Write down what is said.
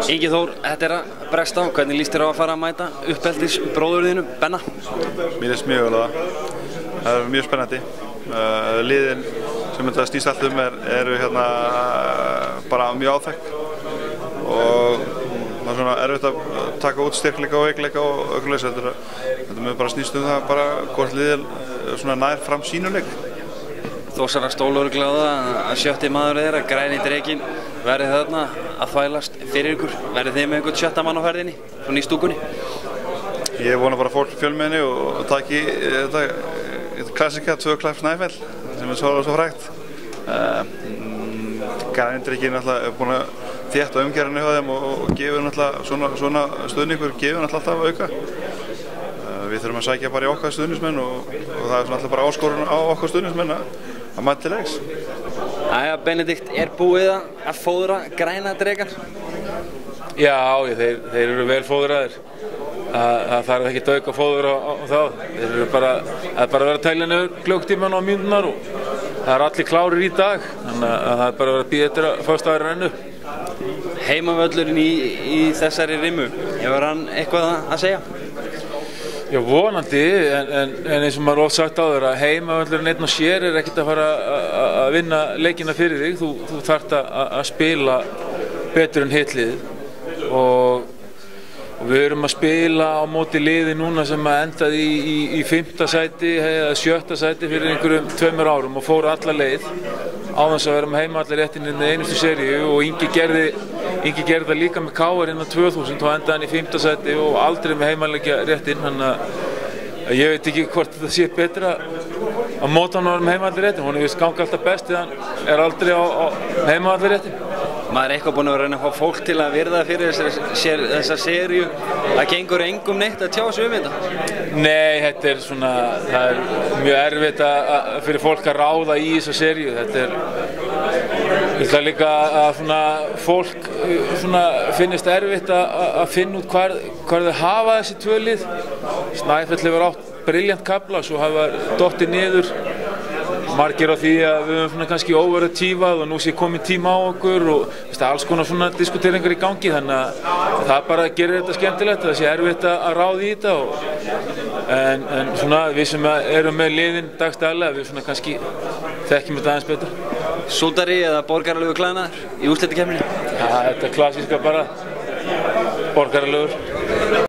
Ingi Þór, þetta að bregst á. Hvernig líst þér á að fara að mæta uppeldis bróðurðinum, Benna? Mér líst mjög vel á það. Það er mjög spennandi. Liðin sem þetta snýst allt eru hérna bara mjög áþekk og það er svona erfitt að taka út styrkleika og veikleika og ökulegs. Þetta mun bara snýst það bara hvort liðin svona nær fram sínuleik. Þórsarar stóla örugglega á það að sjötti maður þeirra, Græni drekinn, verði þarna að þvælast fyrir ykkur. Verðið þið með einhvern sjötta mann á ferðinni, svona í stúkunni? Ég vona bara fólk fjölmenni og taki þetta klassika 2 klapp Snæfell sem er svo frægt. Græni drekinn er búin að þétta umgjörðinni hjá þeim og gefur náttúrulega svona stuðningur gefur náttúrulega alltaf auka. Við þurfum að sækja bara í okkar stuðningsmenn og það er alltaf bara áskorun á okkar stuðningsmenn að mæta til leiks. Jæja, Benedikt, er búið að fóðra Græna drekan? Já, þeir eru vel fóðraðir. Það þarf ekki að auka fóður á það. Það er bara að vera að tælja niður klukkutíman á mínúturnar og það er allir klárir í dag. Þannig að það er bara að vera að bíða eftir að föstudagur renni upp. Heimavöllurinn í þessari rimmu, hefur hann eitthvað að segja? Já, vonandi, en eins og maður oft sagt á þér að heimavöllurinn einn og sér er ekkert að fara að vinna leikina fyrir þig. Þú þarft að spila betur en hitt liðið og við erum að spila á móti liði núna sem endaði í 5. sæti eða 7. sæti fyrir einhverjum 2 árum og fóru alla leið á þess að vera með heimavallar réttin í einustu seríu og Ingi gerði það líka með KR innan 2000 og endaði hann í 5. sæti og aldrei með heimavallar réttin. Þannig að ég veit ekki hvort þetta sé betra að móta hann með heimavallar réttin. Hún er ganga alltaf best þegar hann er aldrei á heimavallar réttin. Maður er eitthvað búinn að reyna að fá fólk til að virða fyrir þessa seríu. Það gengur engum neitt að tjá sig þetta? Nei, þetta er svona, það er mjög erfitt fyrir fólk að ráða í þessa seríu. Þetta er líka að fólk finnist erfitt að finna út hvar þau hafa þessi 2 lið. Snæfell hefur átt brilljant kafla, svo hafa dottið niður. Margir á því að við höfum kannski overachievað og nú sé komin tíma á okkur og alls konar svona diskuteringar í gangi, þannig að það bara gerir þetta skemmtilegt, það sé erfitt að ráða í þetta en svona við sem erum með liðin dagstæðlega, við svona kannski þekkjum þetta aðeins betur. Súldari eða borgaralegur klæðnaður í úrslitakeppninni? Ja, þetta er klassíska bara borgaralegur.